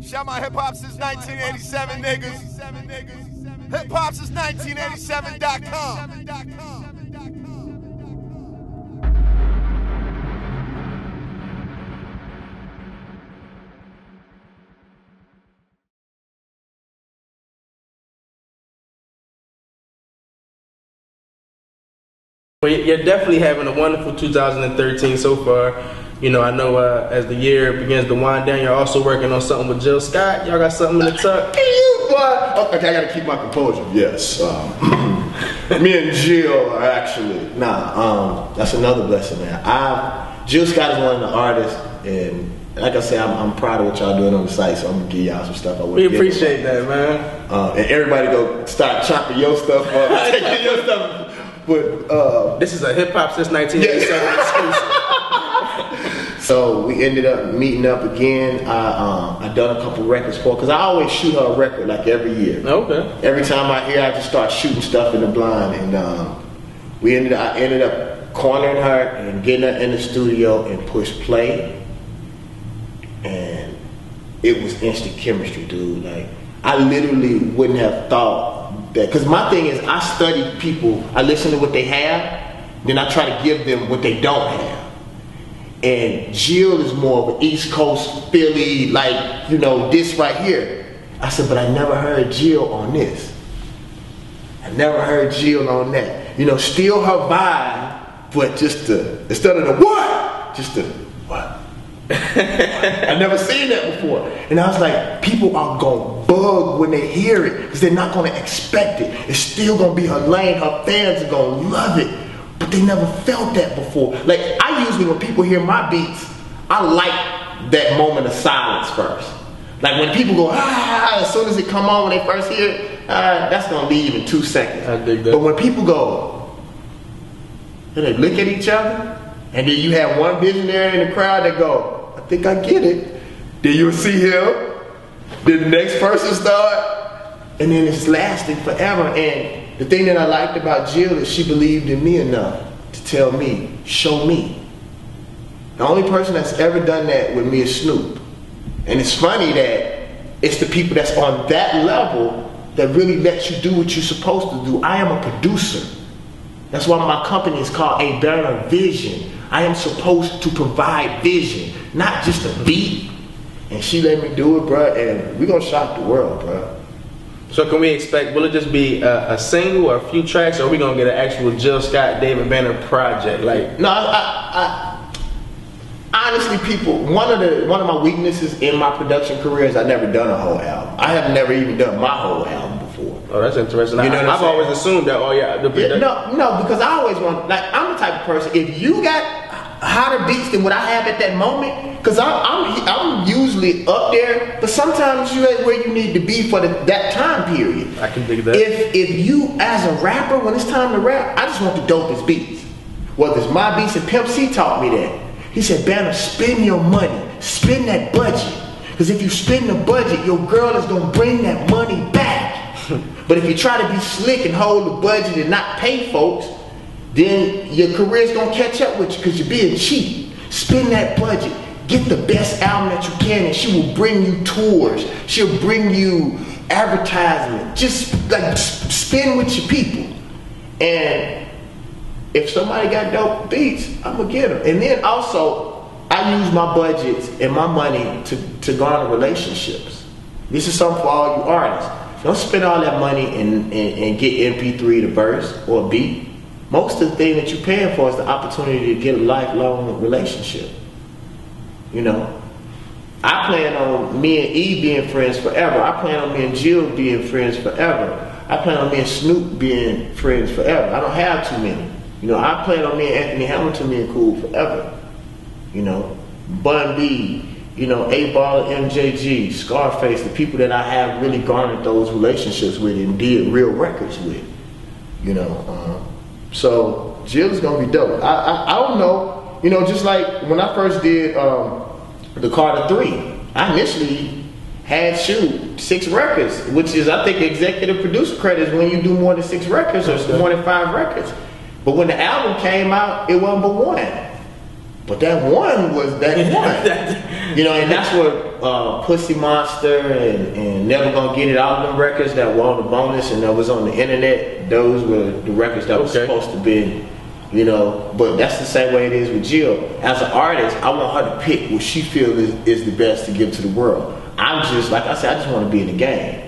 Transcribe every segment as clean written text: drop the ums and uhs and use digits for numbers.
Shout my hip hop since 1987, niggas. Hip hop since 1987.com. Well, you're definitely having a wonderful 2013 so far. You know, I know as the year begins to wind down, you're also working on something with Jill Scott. Y'all got something in the tuck? Okay, I gotta keep my composure. Yes. Me and Jill are actually, that's another blessing, man. Jill Scott is one of the artists, and like I said, I'm proud of what y'all doing on the site, so I'm gonna give y'all some stuff. We appreciate that, man. And everybody go start chopping your stuff up, taking your stuff. But this is a hip hop since 1987 exclusive. So we ended up meeting up again. I done a couple records for her, because I always shoot her a record like every year. Okay. Every time I hear, I just start shooting stuff in the blind, and I ended up cornering her and getting her in the studio and push play, and it was instant chemistry, dude. Like, I literally wouldn't have thought that, because my thing is, I study people, I listen to what they have, then I try to give them what they don't have. And Jill is more of an East Coast Philly, like, you know, this right here. I said, but I never heard Jill on this. I never heard Jill on that. You know, still her vibe, but just instead of the what, just the what. I never seen that before. And I was like, people are gonna bug when they hear it, because they're not gonna expect it. It's still gonna be her lane, her fans are gonna love it. But they never felt that before. Like, I usually, when people hear my beats, I like that moment of silence first. Like, when people go, as soon as it come on, when they first hear it, that's gonna leave in 2 seconds. I dig that. But when people go, and they look at each other, and then you have one visionary in the crowd that go, I think I get it. Then you'll see him, then the next person start, and then it's lasting forever. And the thing that I liked about Jill is she believed in me enough to tell me, show me. The only person that's ever done that with me is Snoop. And it's funny that it's the people that's on that level that really lets you do what you're supposed to do. I am a producer. That's why my company is called A Better Vision. I am supposed to provide vision, not just a beat. And she let me do it, bro, and we're gonna shock the world, bro. So can we expect, will it just be a single or a few tracks, or are we gonna get an actual Jill Scott, David Banner project? Like, no, honestly, people, one of my weaknesses in my production career is I've never done a whole album. I have never even done my whole album before. Oh, that's interesting. You know I've always assumed that. Oh yeah, no, because I always want, like, I'm the type of person, if you got hotter beats than what I have at that moment, because I'm usually up there, but sometimes you ain't where you need to be for that time period. I can dig that. If you, as a rapper, when it's time to rap, I just want the dopest beats. Whether it's my beats, and Pimp C taught me that. He said, Banner, spend your money, spend that budget. Because if you spend the budget, your girl is gonna bring that money back. But if you try to be slick and hold the budget and not pay folks, then your career's gonna catch up with you because you're being cheap. Spend that budget. Get the best album that you can, and she will bring you tours. She'll bring you advertisement. Just like spend with your people. And if somebody got dope beats, I'm gonna get them. And then also, I use my budgets and my money to garner relationships. This is something for all you artists. Don't spend all that money and get MP3 to verse or a beat. Most of the thing that you're paying for is the opportunity to get a lifelong relationship. You know, I plan on me and E being friends forever. I plan on me and Jill being friends forever. I plan on me and Snoop being friends forever. I don't have too many. You know, I plan on me and Anthony Hamilton being cool forever. You know, Bun B, you know, A-Ball, MJG, Scarface, the people that I have really garnered those relationships with and did real records with. You know, so Jill is gonna be dope. I don't know. You know, just like when I first did the Carter 3, I initially had 6 records, which is, I think, executive producer credits when you do more than 6 records or more than 5 records. But when the album came out, it wasn't but one. But that one was that one. You know, and that's what Pussy Monster and Never Gonna Get It Out of them records that were on the bonus and that was on the internet, those were the records that was supposed to be, you know. But that's the same way it is with Jill. As an artist, I want her to pick what she feels is the best to give to the world. I'm just, like I said, I just want to be in the game.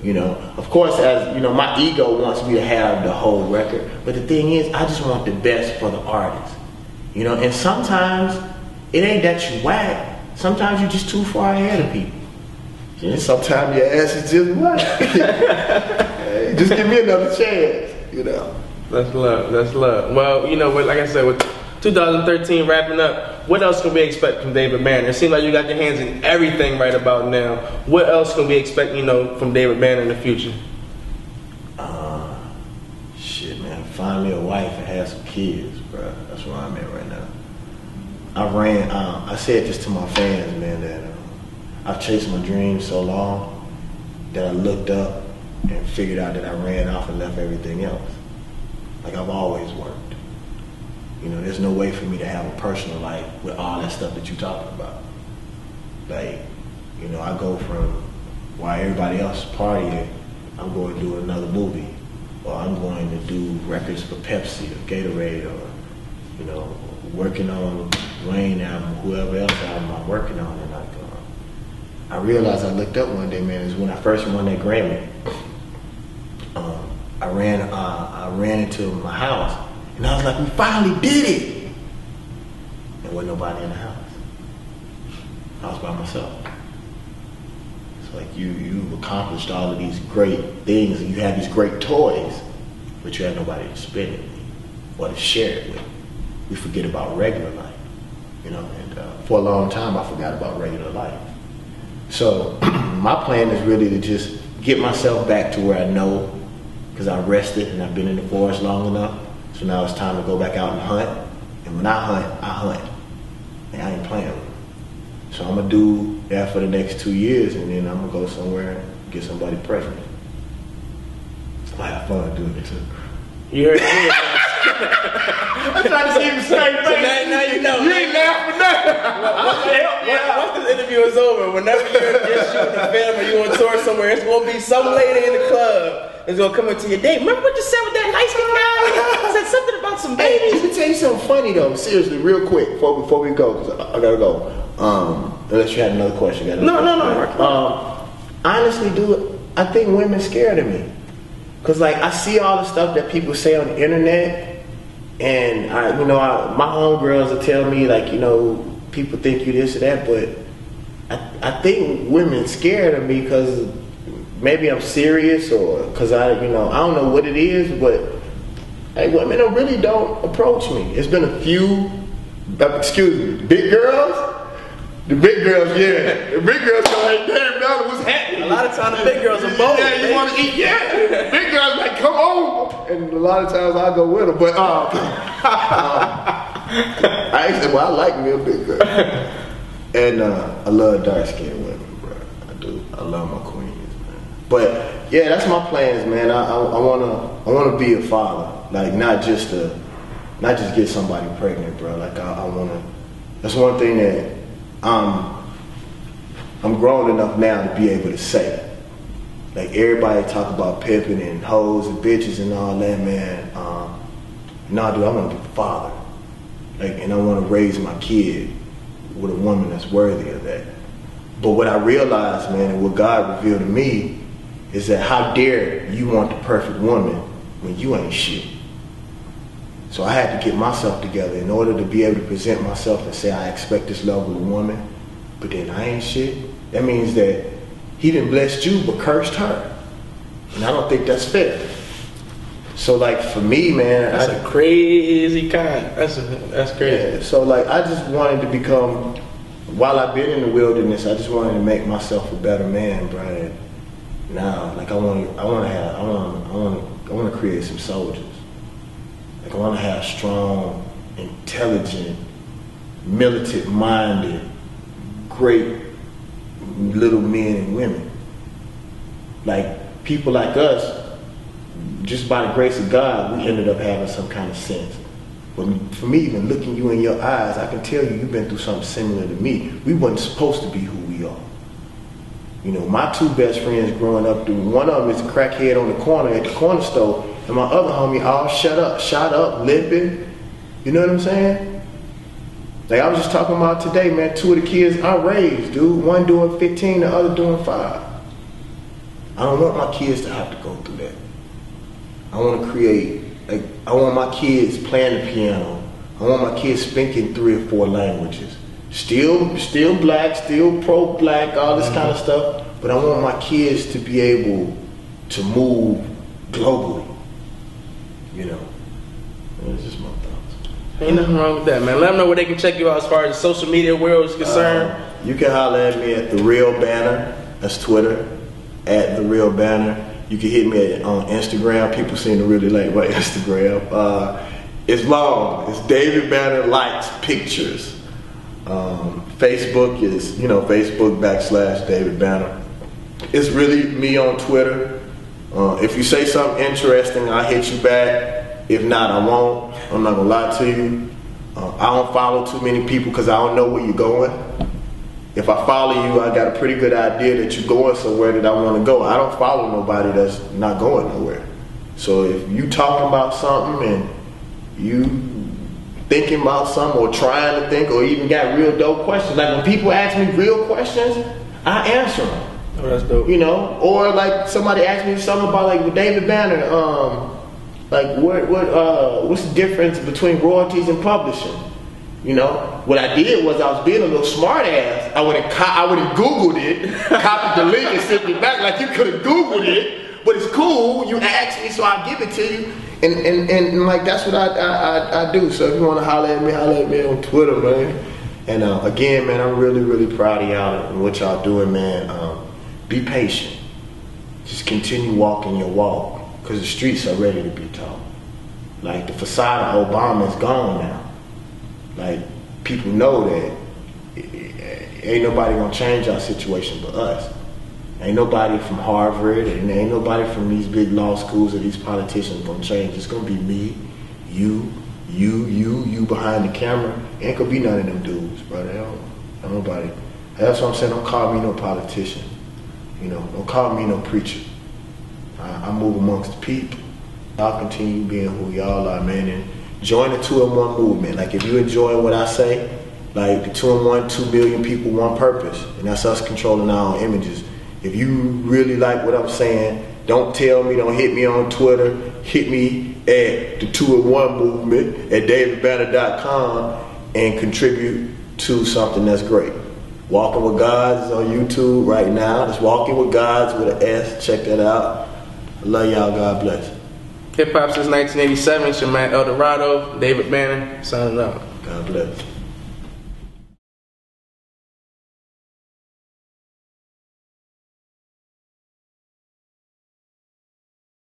You know, of course, as you know, my ego wants me to have the whole record. But the thing is, I just want the best for the artist. You know, and sometimes it ain't that you whack. Sometimes you're just too far ahead of people. And sometimes your ass is just whack. Hey, just give me another chance, you know. That's love. That's love. Well, you know, like I said, with 2013 wrapping up, what else can we expect from David Banner? It seems like you got your hands in everything right about now. What else can we expect, you know, from David Banner in the future? Shit, man. Find me a wife and have some kids, bro. That's where I'm at right now. I said this to my fans, man, that I've chased my dreams so long that I looked up and figured out that I ran off and left everything else. Like I've always worked. You know, there's no way for me to have a personal life with all that stuff that you're talking about. Like, you know, I go from while everybody else is partying, I'm going to do another movie. Or I'm going to do records for Pepsi or Gatorade or, you know, working on Wayne album, whoever else album I'm working on. And like, I realized I looked up one day, man, it was when I first won that Grammy. I ran into my house. And I was like, we finally did it! There wasn't nobody in the house. I was by myself. It's like you've accomplished all of these great things and you have these great toys, but you have nobody to spend it with or to share it with. We forget about regular life, you know, and for a long time I forgot about regular life. So my plan is really to just get myself back to where I know, because I rested and I've been in the forest long enough. So now it's time to go back out and hunt. And when I hunt. And I ain't playing with it. So I'm going to do that for the next 2 years and then I'm going to go somewhere and get somebody pregnant. I have fun doing it too. You heard it. I'm trying to see the straight face. So now you know. You ain't laughing nothing. Once this interview is over, whenever you're shooting a film or you on tour somewhere, it's going to be some lady in the club that's going to come into your date. Remember what you said with that light-skinned guy? Said something about some babies. Let me tell you something funny though. Seriously, real quick, before we go, because I got to go. Unless you had another question. No. Honestly, dude, I think women scared of me. Because like I see all the stuff that people say on the internet, and my homegirls will tell me like, you know, people think you this or that, but I think women scared of me because maybe I'm serious or because I don't know what it is, but hey, women really don't approach me. It's been a few, big girls. The big girls, yeah. The big girls go like, damn, brother, what's happening? A lot of times the big girls are bold. Yeah, you want to eat? Yeah. Big girls like, come on. And a lot of times I go with them. But I like me a big girl. And I love dark-skinned women, bro. I do. I love my queens, man. But yeah, that's my plans, man. I wanna be a father. Like not just get somebody pregnant, bro. Like I wanna. That's one thing that I'm grown enough now to be able to say. Like everybody talk about pimping and hoes and bitches and all that, man. Nah, dude, I want to be a father. Like, and I want to raise my kid with a woman that's worthy of that. But what I realized, man, and what God revealed to me is that how dare you want the perfect woman when you ain't shit. So I had to get myself together in order to be able to present myself and say I expect this level of woman, but then I ain't shit. That means that he didn't bless you but cursed her. And I don't think that's fair. So like for me, man, that's a crazy kind. That's crazy. Yeah, so like I just wanted to become, while I've been in the wilderness, I just wanted to make myself a better man, bro. And now, like I want to create some soldiers. Like I want to have strong, intelligent, militant-minded, great little men and women. Like people like us, just by the grace of God, we ended up having some kind of sense. But for me, even looking you in your eyes, I can tell you've been through something similar to me. We wasn't supposed to be who we we are. You know, my two best friends growing up, one of them is a crackhead on the corner at the corner store, and my other homie all shot up, limping. You know what I'm saying? Like I was just talking about today, man, two of the kids I raised, dude. One doing 15, the other doing 5. I don't want my kids to have to go through that. I want to create, I want my kids playing the piano. I want my kids speaking 3 or 4 languages. Still black, still pro-black, all this kind of stuff. But I want my kids to be able to move globally. You know, that's just my thoughts. Ain't nothing wrong with that, man. Let them know where they can check you out as far as the social media world is concerned. You can holler at me at The Real Banner. That's Twitter, at The Real Banner. You can hit me on Instagram. People seem to really like my Instagram. It's long. It's David Banner Likes Pictures. Facebook is, Facebook / David Banner. It's really me on Twitter. If you say something interesting, I'll hit you back. If not, I won't. I'm not gonna lie to you. I don't follow too many people because I don't know where you're going. If I follow you, I got a pretty good idea that you're going somewhere that I want to go. I don't follow nobody that's not going nowhere. So if you talking about something and you thinking about something or trying to think or even got real dope questions, like when people ask me real questions, I answer them. Oh, that's dope. Or like somebody asked me something about like with David Banner, like what's the difference between royalties and publishing? What I did was I was being a little smart ass. I would have Googled it, copied the link and sent it back like you could have Googled it, but it's cool. You asked me, so I'll give it to you. And like that's what I do. So if you want to holler at me on Twitter, man. And again, man, I'm really, really proud of y'all and what y'all doing, man. Be patient. Just continue walking your walk, because the streets are ready to be taught. Like the facade of Obama is gone now. Like people know that ain't nobody gonna change our situation but us. Ain't nobody from Harvard and ain't nobody from these big law schools or these politicians gonna change. It's gonna be me, you behind the camera. Ain't gonna be none of them dudes, brother. Ain't nobody. That's what I'm saying. Don't call me no politician. Don't call me no preacher. I move amongst the people. Y'all continue being who y'all are, man, and join the 2-in-1 movement. Like if you enjoy what I say, like the 2-in-1, 2 billion people, one purpose, and that's us controlling our own images. If you really like what I'm saying, don't tell me, don't hit me on Twitter, hit me at the 2-in-1 movement at davidbanner.com and contribute to something that's great. Walking with Gods is on YouTube right now. It's Walking with Gods with an S. Check that out. I love y'all. God bless. Hip hop since 1987. It's your man Eldorado, David Banner, signing out. God bless.